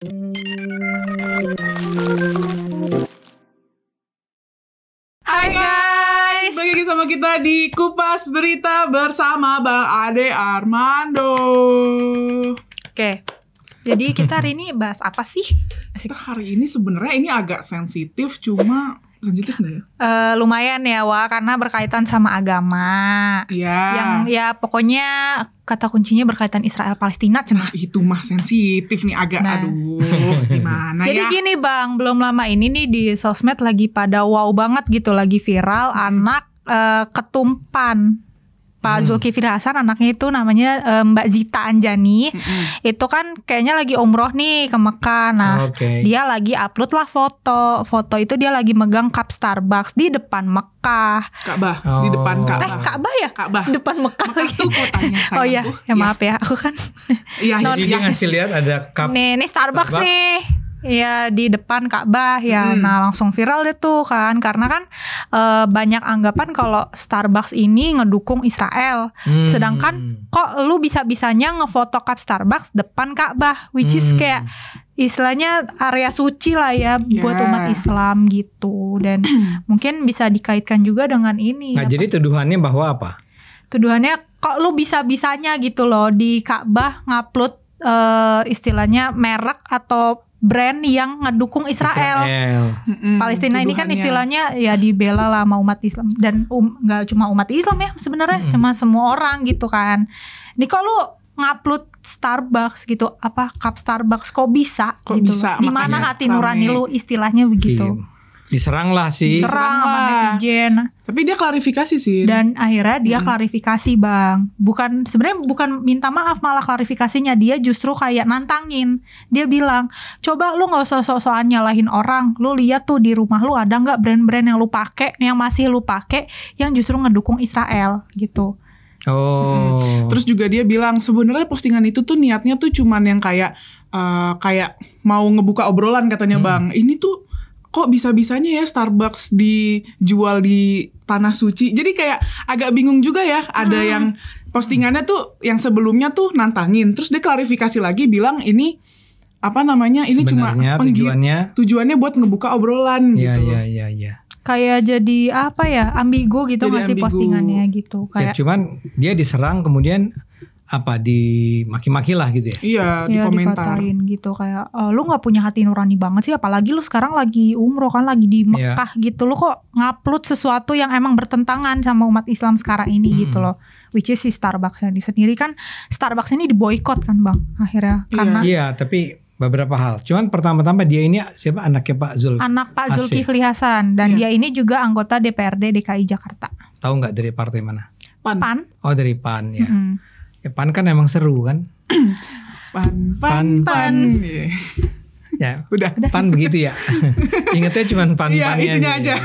Hai guys, balik lagi sama kita di Kupas Berita bersama Bang Ade Armando. Oke, jadi kita hari ini bahas apa sih? Kita hari ini sebenarnya ini agak sensitif, cuma sensitif nggak ya? Lumayan ya, Wak, karena berkaitan sama agama. Iya. Yang ya pokoknya kata kuncinya berkaitan Israel Palestina cenah. Nah, itu mah sensitif nih agak, Nah. aduh, gimana Jadi ya? gini Bang, belum lama ini nih di sosmed lagi pada wow banget gitu, lagi viral anak ketumpan. Pak Zulkifli Hasan, anaknya itu namanya Mbak Zita Anjani. Itu kan kayaknya lagi umroh nih ke Mekah. Nah, dia lagi upload lah foto. Foto itu dia lagi megang cup Starbucks di depan Mekah. Ka'bah, di depan Ka'bah. Ka'bah ya? Ka'bah. Depan Mekah lagi. Itu kotanya sayang. Oh iya, ya. maaf ya, aku kan. Iya, Jadi dia ngasih lihat ada cup. Nih Starbucks nih. Ya di depan Ka'bah ya. Nah langsung viral deh tuh kan. Karena kan banyak anggapan kalau Starbucks ini ngedukung Israel. Sedangkan kok lu bisa-bisanya ngefoto cup Starbucks depan Ka'bah, which is kayak istilahnya area suci lah ya buat umat Islam gitu. Dan mungkin bisa dikaitkan juga dengan ini. Nah, jadi tuduhannya bahwa apa? Tuduhannya kok lu bisa-bisanya gitu loh di Ka'bah ngupload istilahnya merek atau brand yang ngedukung Israel. Palestina ini kan istilahnya ya dibela lah sama umat Islam. Dan gak cuma umat Islam ya sebenarnya, cuma semua orang gitu kan. Ini kok lu ngupload Starbucks gitu, apa cup Starbucks kok bisa Kok gitu bisa, loh. Di mana makanya hati nurani lu, istilahnya begitu. Diserang lah sih. Diserang sama netizen. Tapi dia klarifikasi sih. Dan akhirnya dia klarifikasi Bang. Sebenarnya bukan minta maaf, malah klarifikasinya dia justru kayak nantangin. Dia bilang, coba lu gak usah sok-sokan nyalahin orang. Lu lihat tuh di rumah lu ada gak brand-brand yang lu pakai, yang masih lu pakai, yang justru ngedukung Israel gitu. Terus juga dia bilang sebenarnya postingan itu tuh niatnya tuh cuman yang kayak mau ngebuka obrolan katanya Bang. Ini tuh kok bisa-bisanya ya Starbucks dijual di tanah suci. Jadi kayak agak bingung juga ya. Ada yang postingannya tuh yang sebelumnya tuh nantangin. Terus dia klarifikasi lagi bilang ini apa namanya? Ini sebenarnya cuma tujuannya buat ngebuka obrolan gitu. Iya. Kayak jadi apa ya? Ambigu gitu Jadi ngasih ambigu. postingannya gitu. Kayak cuman dia diserang kemudian dimaki-maki lah gitu ya. Iya, di komentar. Dikatain gitu kayak lu nggak punya hati nurani banget sih, apalagi lu sekarang lagi umroh kan, lagi di Mekah gitu, lu kok ngupload sesuatu yang emang bertentangan sama umat Islam sekarang ini gitu loh, which is si Starbucks ini sendiri kan. Starbucks ini diboikot kan Bang akhirnya karena tapi beberapa hal. Cuman pertama-tama dia ini siapa, anaknya Pak Zul? Anak Pak Zulkifli Hasan dan dia ini juga anggota DPRD DKI Jakarta. Tahu nggak dari partai mana? PAN. Oh, dari PAN ya. Ya, PAN kan emang seru kan? PAN. Yeah. Ya, Udah. PAN begitu ya. Ingatnya cuma PAN-PAN Iya, itunya aja.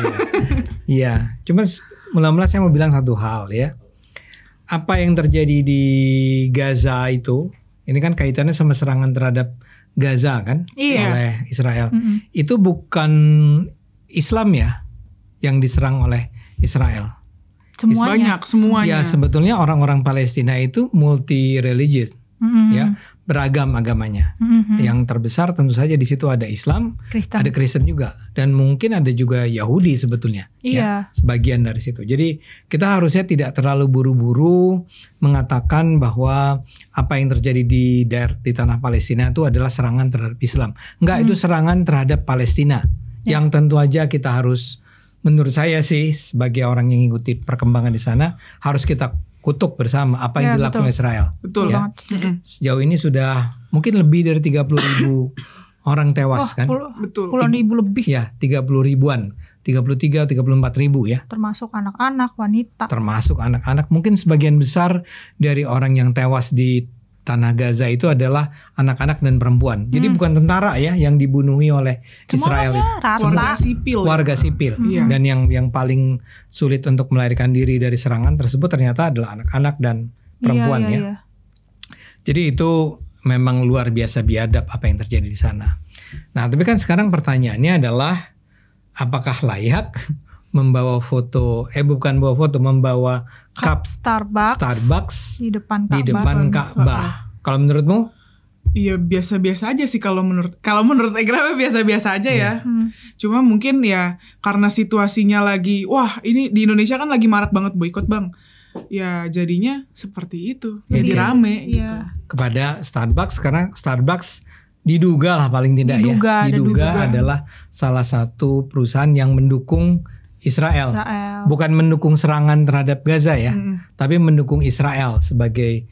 Iya, cuma mula-mula saya mau bilang satu hal ya. Apa yang terjadi di Gaza itu, ini kan kaitannya sama serangan terhadap Gaza kan oleh Israel. Itu bukan Islam ya yang diserang oleh Israel. Semuanya. Ya, sebetulnya orang-orang Palestina itu multi religious, ya, beragam agamanya. Yang terbesar tentu saja di situ ada Islam, ada Kristen juga, dan mungkin ada juga Yahudi sebetulnya. Ya, sebagian dari situ. Jadi kita harusnya tidak terlalu buru-buru mengatakan bahwa apa yang terjadi di tanah Palestina itu adalah serangan terhadap Islam. Enggak, itu serangan terhadap Palestina. Yang tentu aja kita harus, menurut saya sih sebagai orang yang ikuti perkembangan di sana, harus kita kutuk bersama apa yang dilakukan Israel. Betul ya. Sejauh ini sudah mungkin lebih dari 30.000 orang tewas kan? Betul. Puluhan ribu lebih. Ya, 30 ribuan. 33, 34 ribu ya. Termasuk anak-anak, wanita. Termasuk anak-anak. Mungkin sebagian besar dari orang yang tewas di tanah Gaza itu adalah anak-anak dan perempuan. Jadi bukan tentara ya yang dibunuhi oleh Israel. Warga sipil. Dan yang paling sulit untuk melarikan diri dari serangan tersebut ternyata adalah anak-anak dan perempuan ya. Jadi itu memang luar biasa biadab apa yang terjadi di sana. Nah, tapi kan sekarang pertanyaannya adalah apakah layak membawa foto, membawa cup Starbucks di depan Ka'bah. Kalau menurutmu Iya biasa-biasa aja sih kalau menurut Egra biasa-biasa aja ya. Cuma mungkin ya karena situasinya lagi, wah ini di Indonesia kan lagi marak banget boikot Bang. Ya jadinya seperti itu, jadi rame gitu. Kepada Starbucks, karena Starbucks diduga lah paling tidak diduga adalah salah satu perusahaan yang mendukung Israel. Bukan mendukung serangan terhadap Gaza ya, tapi mendukung Israel sebagai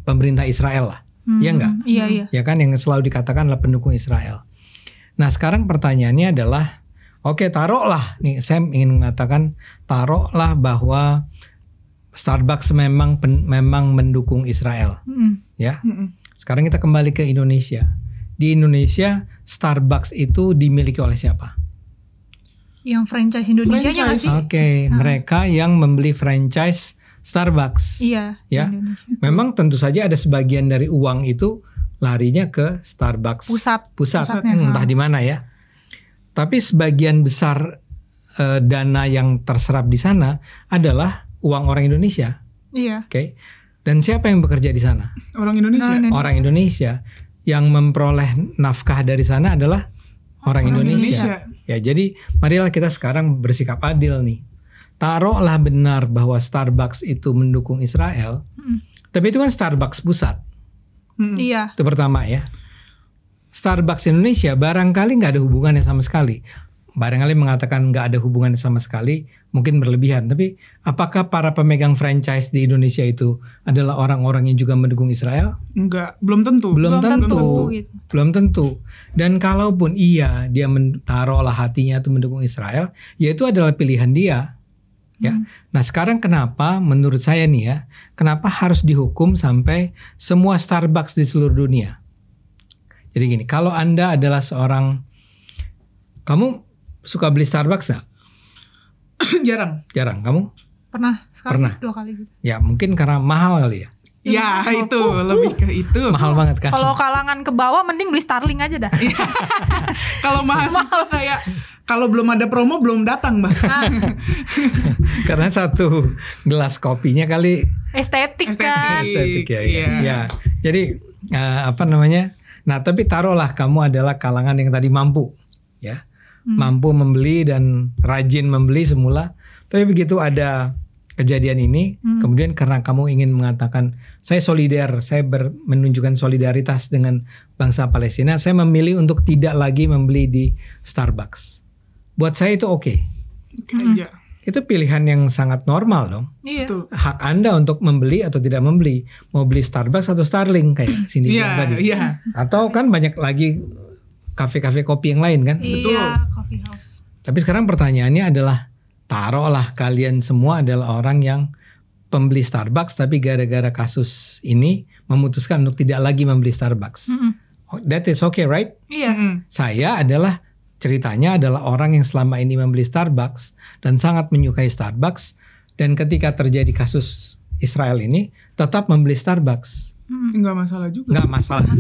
pemerintah Israel lah. Iya enggak? Iya. Ya kan yang selalu dikatakan adalah pendukung Israel. Nah sekarang pertanyaannya adalah, oke taruhlah nih, saya ingin mengatakan taruhlah bahwa Starbucks memang mendukung Israel, ya. Sekarang kita kembali ke Indonesia. Di Indonesia Starbucks itu dimiliki oleh siapa? Yang franchise Indonesia nya sih? Oke, mereka yang membeli franchise Starbucks. Iya. Ya, memang tentu saja ada sebagian dari uang itu larinya ke Starbucks pusat entah di mana ya. Tapi sebagian besar dana yang terserap di sana adalah uang orang Indonesia. Iya. Oke. Dan siapa yang bekerja di sana? Orang Indonesia. Orang Indonesia. Yang memperoleh nafkah dari sana adalah orang Indonesia. Ya, jadi marilah kita sekarang bersikap adil nih. Taruhlah benar bahwa Starbucks itu mendukung Israel, tapi itu kan Starbucks pusat. Iya. Itu pertama ya. Starbucks Indonesia barangkali nggak ada hubungannya sama sekali. Barangkali mengatakan nggak ada hubungannya sama sekali, mungkin berlebihan. Tapi apakah para pemegang franchise di Indonesia itu adalah orang-orang yang juga mendukung Israel? Enggak, belum tentu. Belum tentu. Gitu. Belum tentu. Dan kalaupun iya dia taruhlah hatinya itu mendukung Israel, ya itu adalah pilihan dia. Ya. Nah sekarang kenapa menurut saya nih ya, kenapa harus dihukum sampai semua Starbucks di seluruh dunia? Jadi gini, kalau Anda adalah seorang, kamu suka beli Starbucks gak? Jarang. Kamu? Pernah 2 kali gitu. Ya mungkin karena mahal kali ya. Ya itu lebih ke itu. Mahal banget kan. Kalau kalangan ke bawah mending beli Starling aja dah. Kalau mahasiswa kayak kalau belum ada promo belum datang Bang. Karena satu gelas kopinya kali Estetik kan. Estetik ya. Ya. Jadi apa namanya? Nah, tapi taruhlah kamu adalah kalangan yang tadi mampu ya. Mampu membeli dan rajin membeli semula. Tapi begitu ada kejadian ini, kemudian karena kamu ingin mengatakan saya solidar, saya menunjukkan solidaritas dengan bangsa Palestina, saya memilih untuk tidak lagi membeli di Starbucks. Buat saya itu oke. Aja. Itu pilihan yang sangat normal dong. Iya. Hak Anda untuk membeli atau tidak membeli, mau beli Starbucks atau Starling kayak Cindy bilang tadi. Iya. Atau kan banyak lagi kafe-kafe kopi yang lain kan. Betul. Coffee house. Tapi sekarang pertanyaannya adalah, taruhlah kalian semua adalah orang yang pembeli Starbucks, tapi gara-gara kasus ini memutuskan untuk tidak lagi membeli Starbucks. That is okay, right? Iya. Saya adalah ceritanya adalah orang yang selama ini membeli Starbucks dan sangat menyukai Starbucks, dan ketika terjadi kasus Israel ini tetap membeli Starbucks. Enggak masalah juga. Enggak masalah.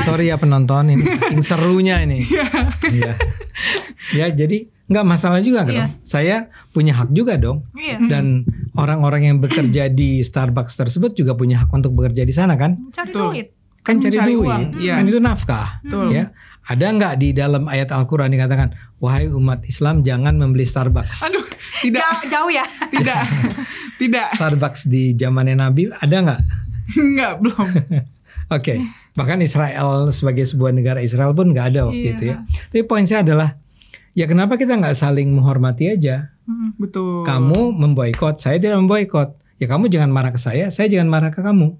Sorry ya penonton, ini saking serunya ini. Iya. Ya, jadi enggak masalah juga kan. Iya. Saya punya hak juga dong. Iya. Dan orang-orang yang bekerja di Starbucks tersebut juga punya hak untuk bekerja di sana kan? Cari Betul. duit. Kan cari duit. uang, iya. Kan itu nafkah. Betul. Ya. Ada nggak di dalam ayat Al-Quran dikatakan, wahai umat Islam jangan membeli Starbucks? Aduh, tidak. Jauh ya. Tidak. Tidak. Starbucks di zamannya Nabi ada nggak? Enggak, belum. Oke. Bahkan Israel sebagai sebuah negara Israel pun nggak ada waktu itu ya. Tapi poin saya adalah, ya kenapa kita nggak saling menghormati aja? Betul. Kamu memboikot, saya tidak memboikot. Ya kamu jangan marah ke saya jangan marah ke kamu.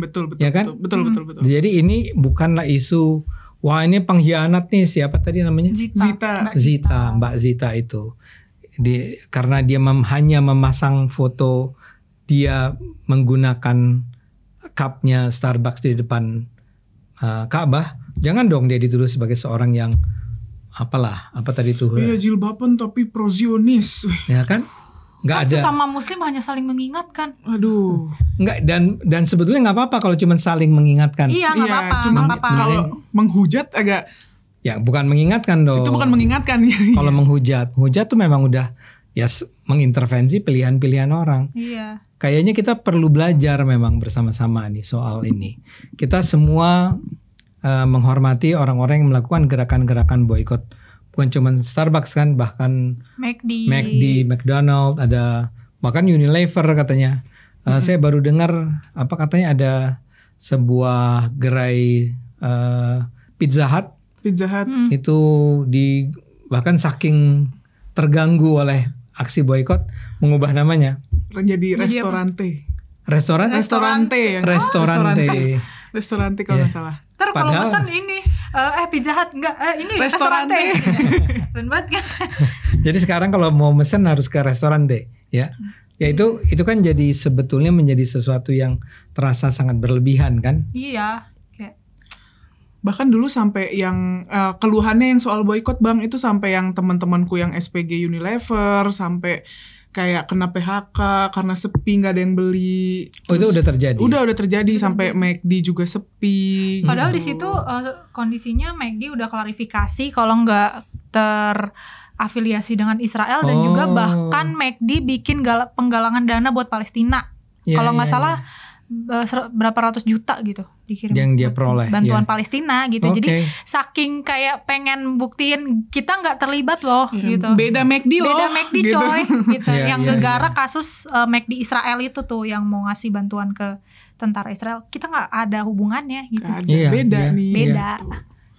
Betul. Ya kan? Betul. Jadi ini bukanlah isu, wah ini pengkhianat nih, siapa tadi namanya? Zita, Mbak Zita itu. Karena dia hanya memasang foto dia menggunakan cupnya Starbucks di depan Ka'bah, jangan dong dia dituduh sebagai seorang yang apa tadi tuh? Iya, jilbaban tapi prozionis. Ya kan? Nggak ada. Sesama Muslim hanya saling mengingatkan. Aduh. Nggak, dan sebetulnya nggak apa-apa kalau cuma saling mengingatkan. Iya, nggak apa-apa. Cuma nggak apa-apa. kalau menghujat agak. Ya bukan mengingatkan dong. Itu bukan mengingatkan. Kalau menghujat tuh memang udah ya mengintervensi pilihan-pilihan orang. Iya. kayaknya kita perlu belajar memang bersama-sama nih soal ini. Kita semua menghormati orang-orang yang melakukan gerakan-gerakan boykot. Bukan cuma Starbucks kan, bahkan McD, McDonald, ada bahkan Unilever katanya. Saya baru dengar katanya ada sebuah gerai Pizza Hut itu bahkan saking terganggu oleh aksi boykot mengubah namanya jadi Restorante. Restorante kalau nggak salah. Kalau pesan ini Pizza Hut enggak ini Restorante. Keren banget kan. Jadi sekarang kalau mau mesen harus ke Restorante ya. Ya itu kan jadi sebetulnya menjadi sesuatu yang terasa sangat berlebihan kan? Iya. Bahkan dulu sampai yang keluhannya yang soal boykot Bang, itu sampai yang teman-temanku yang SPG Unilever sampai kayak kena PHK karena sepi, nggak ada yang beli. Terus, itu udah terjadi? Udah terjadi sampai McD juga sepi. Padahal gitu. Di situ kondisinya McD udah klarifikasi kalau nggak terafiliasi dengan Israel dan juga bahkan McD bikin penggalangan dana buat Palestina. Kalau nggak salah berapa ratus juta gitu dikirim yang dia peroleh bantuan Palestina gitu. Jadi saking kayak pengen buktiin kita nggak terlibat loh gitu. Beda McD gitu. Coy gitu. Yang gegara iya. Kasus McD Israel itu tuh yang mau ngasih bantuan ke tentara Israel, kita nggak ada hubungannya gitu. Beda nih. Beda.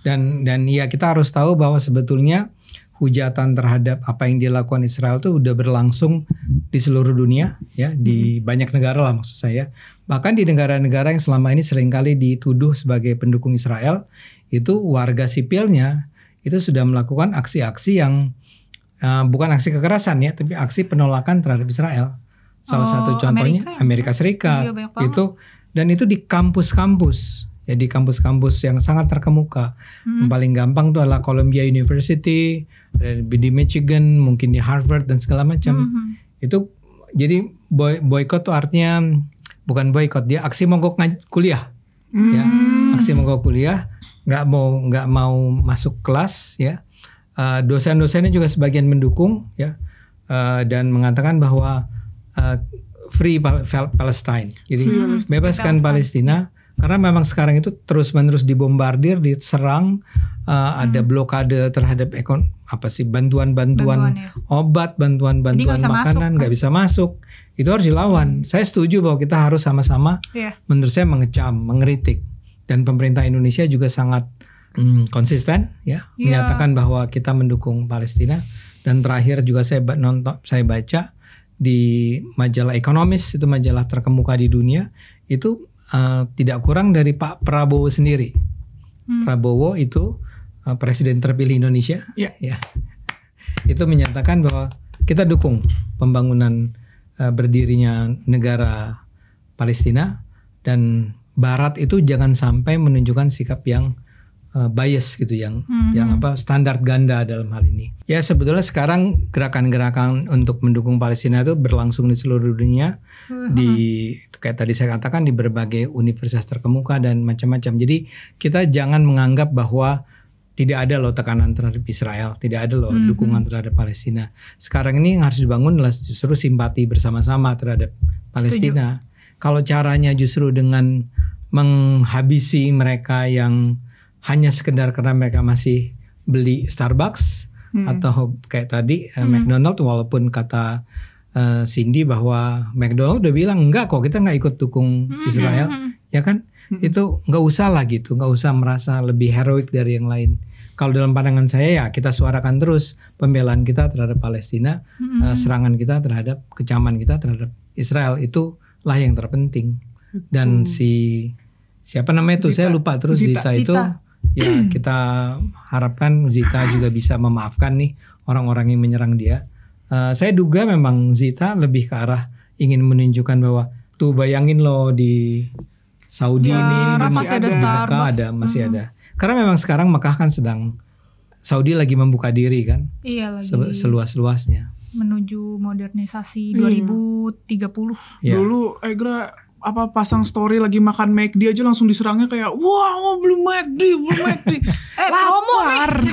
Dan ya kita harus tahu bahwa sebetulnya hujatan terhadap apa yang dilakukan Israel itu udah berlangsung di seluruh dunia ya, di banyak negara lah maksud saya. Bahkan di negara-negara yang selama ini seringkali dituduh sebagai pendukung Israel, itu warga sipilnya itu sudah melakukan aksi-aksi yang bukan aksi kekerasan ya, tapi aksi penolakan terhadap Israel. Salah satu contohnya Amerika Serikat itu, dan itu di kampus-kampus. Ya di kampus-kampus yang sangat terkemuka. Yang paling gampang tuh adalah Columbia University, di Michigan, mungkin di Harvard dan segala macam. Itu jadi boykot tuh artinya bukan boykot, dia aksi mogok kuliah. Ya, aksi mogok kuliah, nggak mau masuk kelas ya. Dosen-dosennya juga sebagian mendukung ya, dan mengatakan bahwa free Palestine. Jadi bebaskan Palestina. Karena memang sekarang itu terus-menerus dibombardir, diserang, ada blokade terhadap bantuan-bantuan obat, bantuan-bantuan makanan nggak bisa masuk. Itu harus dilawan. Saya setuju bahwa kita harus sama-sama, menurut saya mengecam, mengkritik. Dan pemerintah Indonesia juga sangat konsisten, ya, menyatakan bahwa kita mendukung Palestina. Dan terakhir juga saya baca di majalah Economist, itu majalah terkemuka di dunia, itu tidak kurang dari Pak Prabowo sendiri. Prabowo itu presiden terpilih Indonesia, ya. Itu menyatakan bahwa kita dukung pembangunan berdirinya negara Palestina, dan Barat itu jangan sampai menunjukkan sikap yang bias gitu, yang standar ganda dalam hal ini. Ya sebetulnya sekarang gerakan-gerakan untuk mendukung Palestina itu berlangsung di seluruh dunia, kayak tadi saya katakan, di berbagai universitas terkemuka dan macam-macam. Jadi kita jangan menganggap bahwa tidak ada loh tekanan terhadap Israel, tidak ada loh dukungan terhadap Palestina. Sekarang ini yang harus dibangun adalah justru simpati bersama-sama terhadap Palestina. Kalau caranya justru dengan menghabisi mereka yang hanya sekedar karena mereka masih beli Starbucks atau kayak tadi McDonald, walaupun kata Cindy bahwa McDonald udah bilang enggak kok, kita nggak ikut dukung Israel, ya kan? Itu nggak usah lah gitu, nggak usah merasa lebih heroik dari yang lain. Kalau dalam pandangan saya ya kita suarakan terus pembelaan kita terhadap Palestina, serangan kita terhadap, kecaman kita terhadap Israel, itulah yang terpenting. Dan siapa namanya itu saya lupa terus, Zita itu. Ya kita harapkan Zita juga bisa memaafkan nih orang-orang yang menyerang dia. Saya duga memang Zita lebih ke arah ingin menunjukkan bahwa tuh bayangin loh di Saudi ini masih ada di Mekah masih ada. Karena memang sekarang Mekah kan sedang, Saudi lagi membuka diri kan. Iya, lagi seluas-luasnya menuju modernisasi 2030. Ya. Dulu pasang story lagi makan McD aja langsung diserangnya kayak wow belum McD lapar.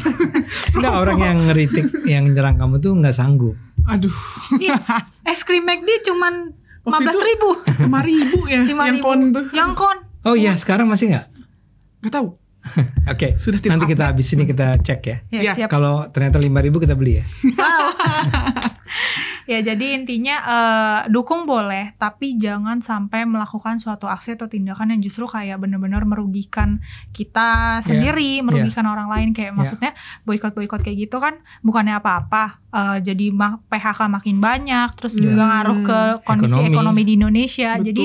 Enggak, orang yang ngeritik yang nyerang kamu tuh nggak sanggup. Aduh. Iya, es krim McD cuman Waktu 15.000. 5.000 ya 5.000. yang kon tuh. Yang kon. Oh iya, sekarang masih nggak? Gak tahu. Oke, Sudah tidak nanti kita update. habis ini kita cek ya. Ya, Ya. siap. Kalau ternyata 5.000 kita beli ya. Ya jadi intinya dukung boleh, tapi jangan sampai melakukan suatu aksi atau tindakan yang justru kayak benar-benar merugikan kita sendiri, merugikan orang lain. Kayak maksudnya boikot-boikot kayak gitu kan bukannya apa-apa. Jadi PHK makin banyak, terus juga ngaruh ke kondisi ekonomi di Indonesia. Betul. Jadi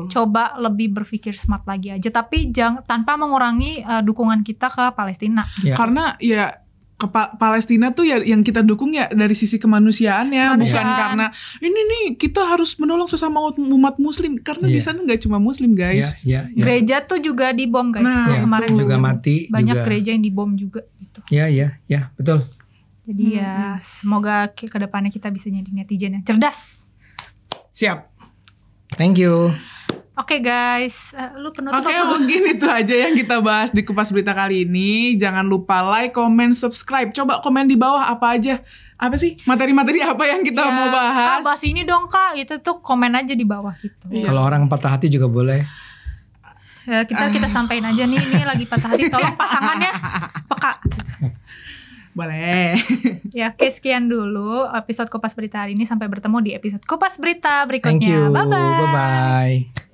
coba lebih berpikir smart lagi aja, tapi jangan tanpa mengurangi dukungan kita ke Palestina. Karena ya ke Palestina tuh ya yang kita dukung ya dari sisi kemanusiaannya, bukan karena ini nih kita harus menolong sesama umat muslim, karena di sana nggak cuma muslim guys. Gereja tuh juga dibom guys. Kemarin juga mati. Banyak juga. Gereja yang dibom juga gitu. Ya betul. Jadi ya semoga kedepannya kita bisa jadi netizen yang cerdas. Siap. Thank you. Oke guys, lu penutup Oke, apa? mungkin itu aja yang kita bahas di Kupas Berita kali ini. Jangan lupa like, comment, subscribe. Coba komen di bawah apa aja. Apa sih materi-materi apa yang kita mau bahas? Kak, bahas ini dong Kak. Itu tuh komen aja di bawah gitu. Kalau orang patah hati juga boleh. Ya, kita sampaikan aja nih, ini lagi patah hati. Tolong pasangannya peka. Boleh. Ya, oke, sekian dulu episode Kupas Berita hari ini. Sampai bertemu di episode Kupas Berita berikutnya. Thank you. Bye-bye. Bye-bye.